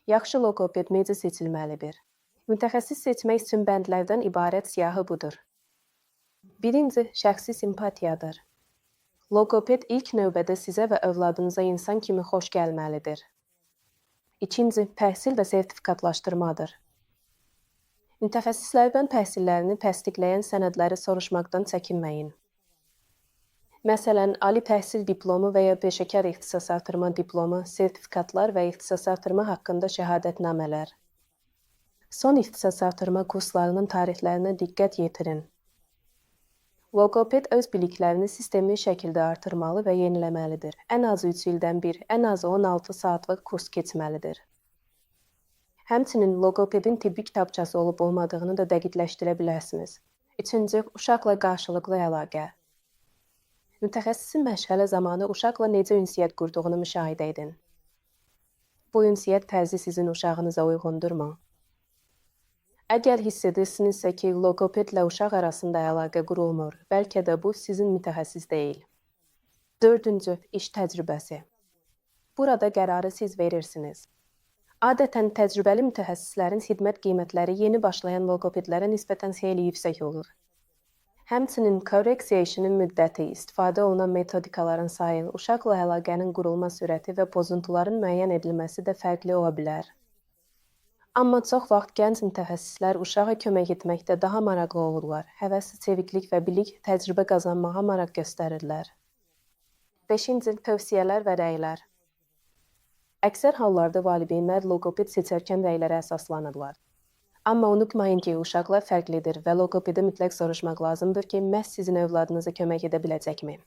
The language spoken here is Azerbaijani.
Yaxşı loqoped necə seçilməlidir? Mütəxəssis seçmək üçün bəndlərdən ibarət siyahı budur. Birinci, şəxsi simpatiyadır. Loqoped ilk növbədə sizə və övladınıza insan kimi xoş gəlməlidir. İkinci, təhsil və sertifikatlaşdırmadır. Mütəxəssislərdən təhsillərini təsdiqləyən sənədləri soruşmaqdan çəkinməyin. Məsələn, ali təhsil diplomu və ya peşəkar ixtisas artırma diplomu, sertifikatlar və ixtisas artırma haqqında şəhadətnamələr. Son ixtisas artırma kurslarının tarixlərinə diqqət yetirin. Loqoped öz biliklərini sistemli şəkildə artırmalı və yeniləməlidir. Ən azı 3 ildən bir, ən azı 16 saatlıq kurs keçməlidir. Həmçinin loqopedin tibbi kitabçası olub-olmadığını da dəqiqləşdirə bilərsiniz. Üçüncü, uşaqla qarşılıqlı əlaqə. Mütəxəssisin məşğələ zamanı uşaqla necə ünsiyyət qurduğunu müşahidə edin. Bu ünsiyyət tərzi sizin uşağınıza uyğundurmu? Əgər hiss edirsinizsə ki, loqopedlə uşaq arasında əlaqə qurulmur, bəlkə də bu sizin mütəxəssis deyil. Dördüncü, iş təcrübəsi. Burada qərarı siz verirsiniz. Adətən təcrübəli mütəxəssislərin xidmət qiymətləri yeni başlayan loqopedlərə nisbətən xeyli yüksək olur. Həmçinin correction-ın müddəti, istifadə olunan metodikaların sayı, uşaqla əlaqənin qurulma sürəti və pozuntuların müəyyən edilməsi də fərqli ola bilər. Amma çox vaxt gənc mütəxəssislər uşağa kömək etməkdə daha maraqlı olurlar, həvəsli çeviklik və bilik təcrübə qazanmağa maraq göstərirlər. 5-ci, tövsiyələr və rəylər. Əksər hallarda valideynlər loqoped seçərkən rəylərə əsaslanırlar. Amma unutmayın ki, uşaqlar fərqlidir və loqopedi mütləq soruşmaq lazımdır ki, məhz sizin övladınıza kömək edə biləcəkmi?